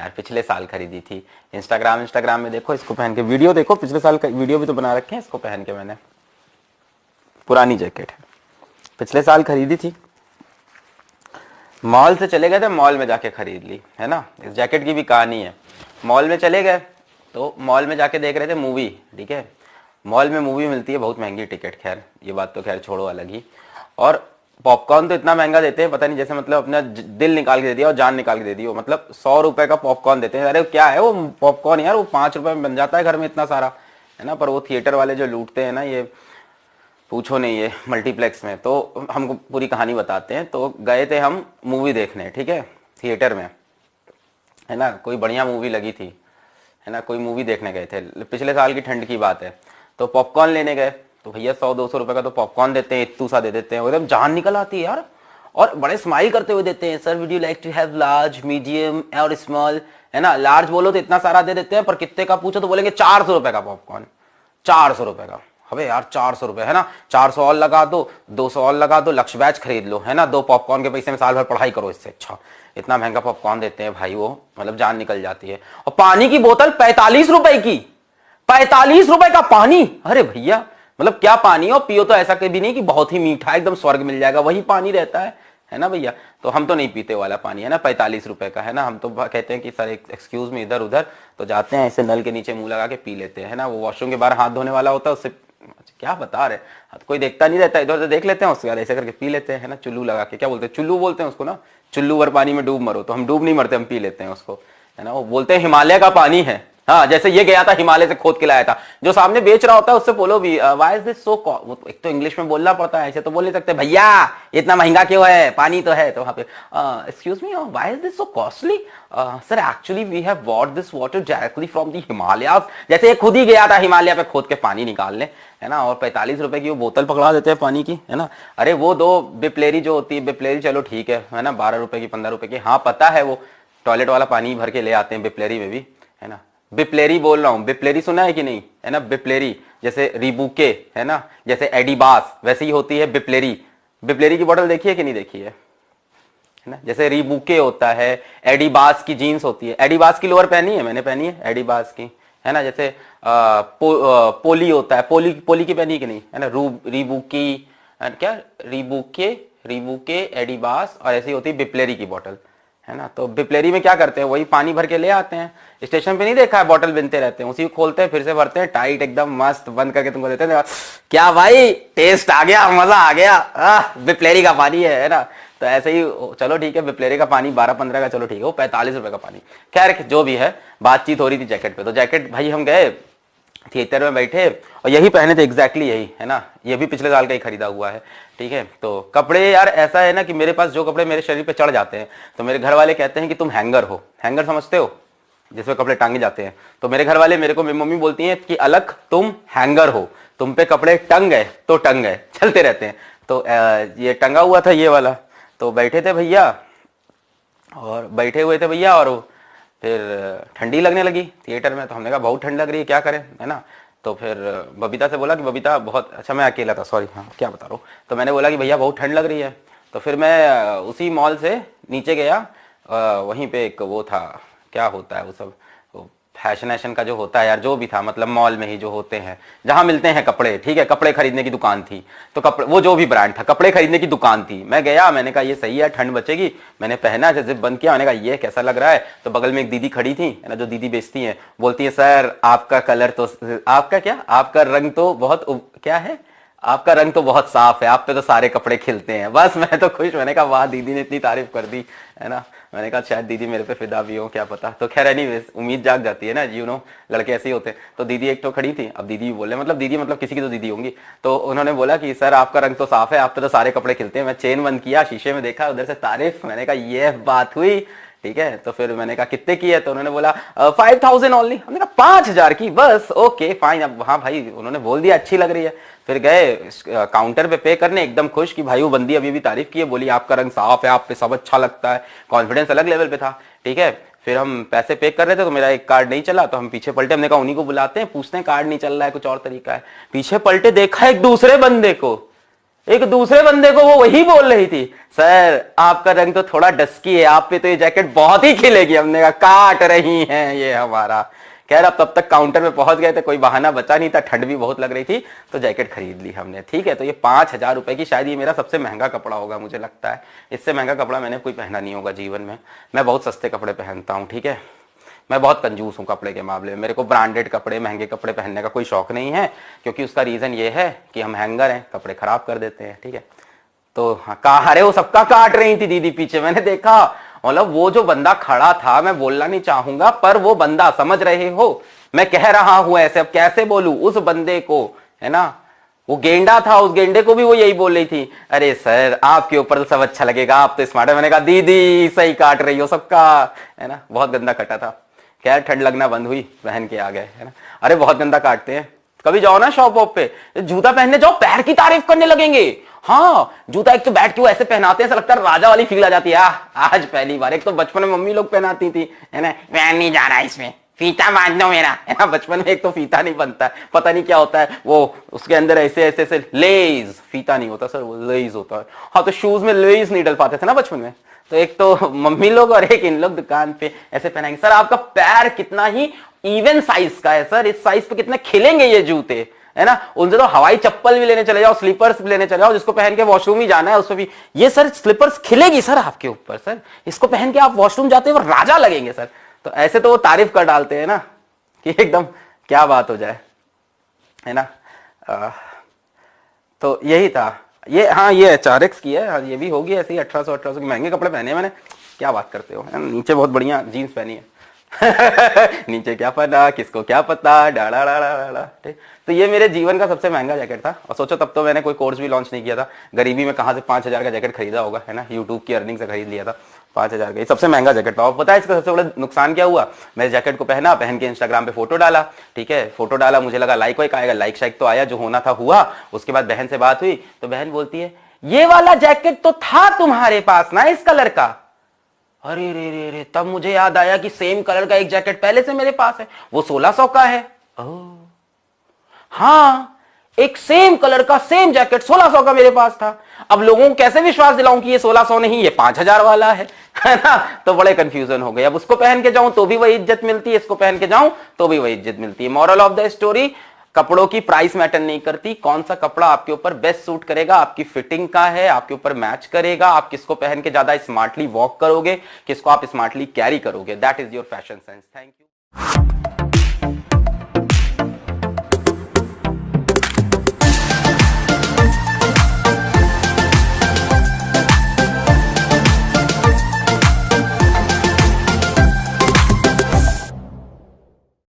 यार, पिछले साल खरीदी थी। इंस्टाग्राम में देखो, इसको पहन के वीडियो देखो, पिछले साल का वीडियो भी तो बना रखे हैं इसको पहन के मैंने। पुरानी जैकेट है, पिछले साल खरीदी थी, मॉल से चले गए थे, मॉल में जाके खरीद ली है ना। इस जैकेट की भी कहानी है। मॉल में चले गए तो मॉल में जाके देख रहे थे मूवी, ठीक है। मॉल में मूवी मिलती है बहुत महंगी टिकट, खैर ये बात तो खैर छोड़ो अलग ही। और पॉपकॉर्न तो इतना महंगा देते हैं, पता नहीं, जैसे मतलब अपना दिल निकाल के दे दिया और जान निकाल के दे दी हो। मतलब 100 रुपए का पॉपकॉर्न देते हैं। अरे क्या है वो पॉपकॉर्न यार, वो 5 रुपए में बन जाता है घर में इतना सारा, है ना। पर वो थिएटर वाले जो लूटते हैं ना, ये पूछो नहीं, ये मल्टीप्लेक्स में। तो हमको पूरी कहानी बताते हैं। तो गए थे हम मूवी देखने, ठीक है, थिएटर में, है ना। कोई बढ़िया मूवी लगी थी, है ना, कोई मूवी देखने गए थे, पिछले साल की ठंड की बात है। तो पॉपकॉर्न लेने गए तो भैया 100-200 रुपए का तो पॉपकॉर्न देते हैं, इतू सा दे देते हैं, एकदम जान निकल आती है यार। और बड़े स्माइल करते हुए देते हैं, sir would you like to have large, medium और स्मॉल, है ना। लार्ज बोलो तो इतना सारा दे देते हैं, पर कितने का पूछो तो बोलेंगे 400 रुपए का पॉपकॉर्न, 400 रुपए का। अबे यार 400 रुपए, है ना, 400 और लगा दो, 200 और लगा दो, लक्ष्य बैच खरीद लो, है ना। 2 पॉपकॉर्न के पैसे में साल भर पढ़ाई करो, इससे अच्छा। इतना महंगा पॉपकॉर्न देते हैं भाई, वो मतलब जान निकल जाती है। और पानी की बोतल 45 रुपए की, 45 रुपए का पानी। अरे भैया मतलब क्या पानी हो, पियो तो ऐसा कभी नहीं कि बहुत ही मीठा एकदम स्वर्ग मिल जाएगा, वही पानी रहता है ना भैया। तो हम तो नहीं पीते वाला पानी, है ना, 45 रुपए का, है ना। हम तो कहते हैं कि सर एक्सक्यूज में, इधर उधर तो जाते हैं, ऐसे नल के नीचे मुंह लगा के पी लेते हैं, है ना। वो वॉशरूम के बाहर हाथ धोने वाला होता है, उससे क्या बता रहे, कोई देखता नहीं रहता, इधर उधर देख लेते हैं, उसके बाद ऐसे करके पी लेते हैं, है ना। चुल्लू लगा के, क्या बोलते हैं, चुल्लू बोलते हैं उसको ना, चुल्लू भर पानी में डूब मरो। तो हम डूब नहीं मरते, हम पी लेते हैं उसको, है ना। वो बोलते हैं हिमालय का पानी है। हाँ, जैसे ये गया था हिमालय से खोद के लाया था। जो सामने बेच रहा होता है उससे बोलो भी व्हाई इज दिस सो, एक तो इंग्लिश में बोलना पड़ता है, ऐसे तो बोल नहीं सकते, भैया इतना महंगा क्यों है, पानी तो है। तो वहां पे excuse me, why is this so costly, sir actually we have bought this water directly from the Himalaya. जैसे ये खुद ही गया था हिमालय पे खोद के पानी निकालने, है ना। और 45 रुपए की वो बोतल पकड़ा देते हैं पानी की, है ना। अरे वो 2 बिप्लेरी जो होती है, बिप्लेरी चलो ठीक है ना, 12 रुपए की, 15 रुपए की, हाँ पता है, वो टॉयलेट वाला पानी भर के ले आते हैं बिप्लेरी में भी, है ना। बिप्लेरी बोल रहा हूँ, बिप्लेरी सुना है कि नहीं, है ना। बिप्लेरी जैसे रीबूके, है ना, जैसे एडिबास, वैसे ही होती है बिप्लेरी। बिप्लेरी की बोतल देखी है कि नहीं देखी है ना। जैसे रीबूके होता है, एडिबास की जीन्स होती है, एडिबास की लोअर पहनी है मैंने, पहनी है एडिबास की, है ना। जैसे पोली होता है, पोली की पहनी है कि नहीं, है ना। रीबूकी, क्या, रीबूके एडिबास, और ऐसी होती है बिप्लेरी की बोतल, है ना। तो बिप्लेरी में क्या करते हैं, वही पानी भर के ले आते हैं। स्टेशन पे नहीं देखा है, बोतल बिनते रहते हैं, उसी को खोलते हैं, फिर से भरते हैं, टाइट एकदम मस्त बंद करके तुमको देते हैं। क्या भाई टेस्ट आ गया, मजा आ गया, बिप्लेरी का पानी है ना। तो ऐसे ही चलो ठीक है, बिप्लेरी का पानी 12-15 का, चलो ठीक है, वो 45 रुपए का पानी। खैर जो भी है, बातचीत हो रही थी जैकेट पे। तो जैकेट भाई हम गए थिएटर में बैठे और यही पहने थे, एग्जैक्टली यही, है ना। ये भी पिछले साल का ही खरीदा हुआ है, ठीक है। तो कपड़े यार ऐसा है ना कि मेरे पास जो कपड़े मेरे शरीर पे चढ़ जाते हैं, तो मेरे घर वाले कहते हैं कि तुम हैंगर हो। हैंगर समझते हो, जिसमें कपड़े टांगे जाते हैं। तो मेरे घर वाले मेरे को, मेरी मम्मी बोलती हैं कि अलग तुम हैंगर हो, तुम पे कपड़े टंग गए तो टंग गए, चलते रहते हैं। तो ये टंगा हुआ था ये वाला। तो बैठे थे भैया, और बैठे हुए थे भैया, और फिर ठंडी लगने लगी थिएटर में। तो हमने कहा बहुत ठंड लग रही है, क्या करें, है ना। तो फिर बबीता से बोला कि बबीता बहुत, अच्छा मैं अकेला था, सॉरी, हाँ क्या बता रहा हूँ। तो मैंने बोला कि भैया बहुत ठंड लग रही है। तो फिर मैं उसी मॉल से नीचे गया, वहीं पे एक वो था, क्या होता है वो सब, फैशन का जो होता है यार, जो भी था, मतलब मॉल में ही जो होते हैं, जहां मिलते हैं कपड़े, ठीक है, कपड़े खरीदने की दुकान थी। तो कपड़े, वो जो भी ब्रांड था, कपड़े खरीदने की दुकान थी। मैं गया, मैंने कहा ये सही है, ठंड बचेगी। मैंने पहना, जैसे बंद किया, मैंने कहा ये कैसा लग रहा है। तो बगल में एक दीदी खड़ी थी, है ना, जो दीदी बेचती हैं, बोलती है सर आपका कलर तो, आपका क्या, आपका रंग तो बहुत, क्या है, आपका रंग तो बहुत साफ है, आप पे तो सारे कपड़े खिलते हैं। बस मैं तो खुश, मैंने कहा वाह दीदी ने इतनी तारीफ कर दी, है ना। मैंने कहा शायद दीदी मेरे पे फिदा भी हो, क्या पता। तो खैर एनीवेज, उम्मीद जाग जाती है ना, यू नो, लड़के ऐसे ही होते हैं। तो दीदी एक तो खड़ी थी, अब दीदी भी बोले, मतलब दीदी मतलब किसी की तो दीदी होंगी। तो उन्होंने बोला कि सर आपका रंग तो साफ है, आप पे तो सारे कपड़े खिलते हैं। मैं चेन बंद किया, शीशे में देखा, उधर से तारीफ, मैंने कहा ये बात हुई, ठीक है। तो फिर मैंने कहा कितने की है, तो उन्होंने बोला 5000 ओनली। हमने कहा 5000 की, बस ओके फाइन। अब हाँ भाई उन्होंने बोल दिया अच्छी लग रही है। फिर गए काउंटर पे करने, एकदम खुश कि भाई वो बंदी अभी भी तारीफ की है, बोली आपका रंग साफ है, आप पे सब अच्छा लगता है, कॉन्फिडेंस अलग लेवल पे था, ठीक है। फिर हम पैसे पे कर रहे थे, तो मेरा एक कार्ड नहीं चला, तो हम पीछे पलटे, हमने कहा उन्हीं को बुलाते हैं, पूछते हैं कार्ड नहीं चल रहा है, कुछ और तरीका है। पीछे पलटे, देखा एक दूसरे बंदे को, एक दूसरे बंदे को वो वही बोल रही थी, सर आपका रंग तो थोड़ा डस्की है, आप पे तो ये जैकेट बहुत ही खिलेगी। हमने कहा काट रही हैं ये हमारा। खैर अब तब तक काउंटर में पहुंच गए थे, कोई बहाना बचा नहीं था, ठंड भी बहुत लग रही थी, तो जैकेट खरीद ली हमने। ठीक है, तो ये 5,000 रुपए की, शायद ये मेरा सबसे महंगा कपड़ा होगा मुझे लगता है। इससे महंगा कपड़ा मैंने कोई पहना नहीं होगा जीवन में। मैं बहुत सस्ते कपड़े पहनता हूँ, ठीक है, मैं बहुत कंजूस हूँ कपड़े के मामले में। मेरे को ब्रांडेड कपड़े, महंगे कपड़े पहनने का कोई शौक नहीं है, क्योंकि उसका रीजन ये है कि हम हैंगर हैं, कपड़े खराब कर देते हैं। ठीक है, तो अरे वो सबका काट रही थी दीदी पीछे, मैंने देखा। मतलब वो जो बंदा खड़ा था, मैं बोलना नहीं चाहूंगा, पर वो बंदा, समझ रहे हो, मैं कह रहा हूं ऐसे, अब कैसे बोलूं उस बंदे को, है ना, वो गेंडा था, उस गेंडे को भी वो यही बोल रही थी, अरे सर आपके ऊपर तो सब अच्छा लगेगा, आप तो स्मार्ट है। मैंने कहा दीदी सही काट रही हो सबका, है ना, बहुत गंदा कटा था। खैर ठंड लगना बंद हुई, पहन के आ गए, है ना। अरे बहुत गंदा काटते हैं। कभी जाओ ना शॉप वॉप पे, जूता पहनने जाओ, पैर की तारीफ करने लगेंगे। हाँ, जूता एक तो बैठ के वो ऐसे पहनाते हैं, ऐसा लगता है राजा वाली फील आ जाती है। आज पहली बार, एक तो बचपन में मम्मी लोग पहनाती थी, है ना, पहन नहीं जा रहा इसमें, फीता बांध दो मेरा, है ना। बचपन में एक तो फीता नहीं बनता है, पता नहीं क्या होता है वो, उसके अंदर ऐसे ऐसे ऐसे लेज, फीता नहीं होता सर, वो लेज होता है। हाँ, तो शूज में लेज नहीं डल पाते थे ना बचपन में, तो एक तो मम्मी लोग और एक इन लोग दुकान पे ऐसे पहनाएंगे। सर आपका पैर कितना ही इवन साइज का है सर, इस साइज पे कितने खिलेंगे ये जूते, है ना। उनसे तो हवाई चप्पल भी लेने चले जाओ, स्लीपर्स भी लेने चले जाओ, जिसको पहन के वॉशरूम ही जाना है उसमें भी ये सर स्लीपर्स खिलेगी सर आपके ऊपर। सर इसको पहन के आप वॉशरूम जाते हो राजा लगेंगे सर। तो ऐसे तो वो तारीफ कर डालते हैं ना कि एकदम क्या बात हो जाए, है ना। तो यही था ये। हाँ, ये HRX की है, हाँ, ये भी होगी ऐसे ही 1800 महंगे कपड़े पहने मैंने। क्या बात करते हो, नीचे बहुत बढ़िया जीन्स पहनी है। नीचे क्या पता, किसको क्या पता, डाड़ा डाड़ा डाड़ा। तो ये मेरे जीवन का सबसे महंगा जैकेट था। और सोचो तब तो मैंने कोई कोर्स भी लॉन्च नहीं किया था, गरीबी में कहाँ से 5,000 का जैकेट खरीदा होगा, है ना, यूट्यूब की अर्निंग से खरीद लिया था 5,000 का। ये सबसे महंगा जैकेट था। और पता है इसका सबसे बड़ा नुकसान क्या हुआ, मैं जैकेट को पहना, पहन के इंस्टाग्राम पे फोटो डाला, ठीक है, फोटो डाला, मुझे लगा लाइक वाइक आएगा, लाइक शाइक तो आया, जो होना था हुआ। उसके बाद बहन से बात हुई तो बहन बोलती है ये वाला जैकेट तो था तुम्हारे पास ना इस कलर का। अरे रे रे रे, तब मुझे याद आया कि सेम कलर का एक जैकेट पहले से मेरे पास है, वो 1600 का है। हाँ, एक सेम कलर का सेम जैकेट 1600 का मेरे पास था। अब लोगों को कैसे विश्वास दिलाऊं कि ये 1600 नहीं, ये 5,000 वाला है ना। तो बड़े कंफ्यूजन हो गए। अब उसको पहन के जाऊं तो भी वही इज्जत मिलती है, इसको पहन के जाऊं तो भी वही इज्जत मिलती है। मॉरल ऑफ द स्टोरी, कपड़ों की प्राइस मैटर नहीं करती, कौन सा कपड़ा आपके ऊपर बेस्ट सूट करेगा, आपकी फिटिंग का है, आपके ऊपर मैच करेगा, आप किसको पहन के ज्यादा स्मार्टली वॉक करोगे, किसको आप स्मार्टली कैरी करोगे, that is your fashion sense. Thank you.